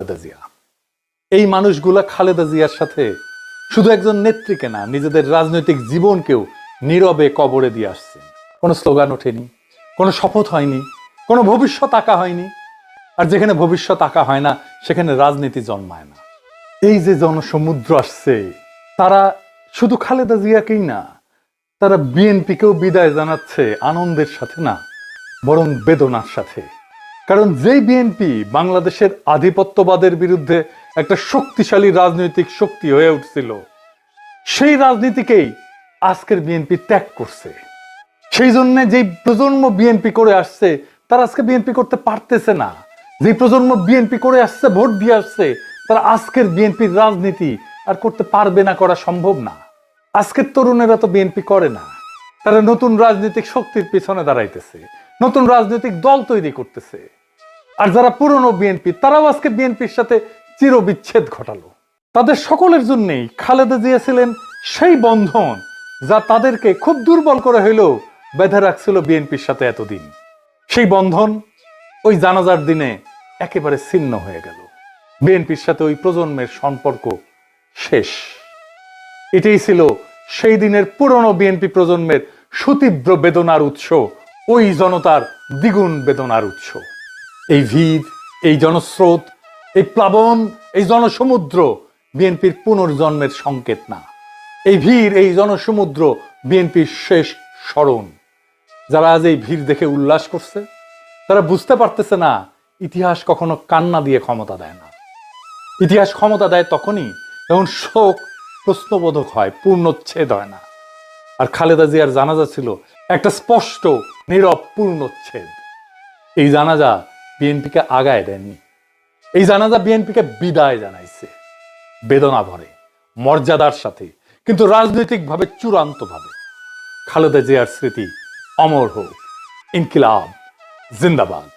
খালেদা জিয়া। এই মানুষগুলা খালেদা জিয়ার সাথে শুধু একজন নেত্রীকে না, নিজেদের রাজনৈতিক জীবনকেও নীরবে কবরে দিয়ে আসছেন। কোনো স্লোগান ওঠেনি, কোনো শপথ হয়নি, কোনো ভবিষ্যৎ আঁকা হয়নি। আর যেখানে ভবিষ্যৎ আঁকা হয় না, সেখানে রাজনীতি জন্মায় না। এই যে জনসমুদ্র আসছে, তারা শুধু খালেদা জিয়াকেই না, তারা বিএনপিকেও বিদায় জানাচ্ছে আনন্দের সাথে না, বরং বেদনার সাথে। কারণ যেই বিএনপি বাংলাদেশের আধিপত্যবাদের বিরুদ্ধে একটা শক্তিশালী রাজনৈতিক শক্তি হয়ে উঠছিল, সেই রাজনীতিকেই আজকের বিএনপি ত্যাগ করছে। সেই জন্য যেই প্রজন্ম বিএনপি করে আসছে, তারা আজকে বিএনপি করতে পারতেছে না। যে প্রজন্ম বিএনপি করে আসছে, ভোট দিয়ে আসছে, তারা আজকের বিএনপির রাজনীতি আর করতে পারবে না, করা সম্ভব না। আজকের তরুণেরা তো বিএনপি করে না, তারা নতুন রাজনৈতিক শক্তির পিছনে দাঁড়াইতেছে, নতুন রাজনৈতিক দল তৈরি করতেছে। আর যারা পুরনো বিএনপি, তারাও আজকে বিএনপির সাথে চিরবিচ্ছেদ ঘটালো। তাদের সকলের জন্যই খালেদা জিয়া ছিলেন সেই বন্ধন, যা তাদেরকে খুব দুর্বল করে হইলেও বেঁধে রাখছিল বিএনপির সাথে এতদিন। সেই বন্ধন ওই জানাজার দিনে একেবারে ছিন্ন হয়ে গেল। বিএনপির সাথে ওই প্রজন্মের সম্পর্ক শেষ। এটাই ছিল সেই দিনের পুরনো বিএনপি প্রজন্মের সুতীব্র বেদনার উৎস, ওই জনতার দ্বিগুণ বেদনার উৎস। এই ভিড়, এই জনস্রোত, এই প্লাবন, এই জনসমুদ্র বিএনপির পুনর্জন্মের সংকেত না। এই ভিড়, এই জনসমুদ্র বিএনপির শেষ স্মরণ। যারা আজ এই ভিড় দেখে উল্লাস করছে, তারা বুঝতে পারতেছে না ইতিহাস কখনো কান্না দিয়ে ক্ষমতা দেয় না। ইতিহাস ক্ষমতা দেয় তখনই যখন শোক প্রশ্নবোধক হয়, পূর্ণচ্ছেদ হয় না। আর খালেদা জিয়ার জানাজা ছিল একটা স্পষ্ট নীরব পূর্ণচ্ছেদ। এই জানাজা বিএনপিকে আগায় দেয়নি, এই জানাজা বিএনপিকে বিদায় জানাইছে, বেদনা ভরে, মর্যাদার সাথে, কিন্তু রাজনৈতিকভাবে চূড়ান্তভাবে। খালেদা জিয়ার স্মৃতি অমর হোক। ইনকিলাব জিন্দাবাদ।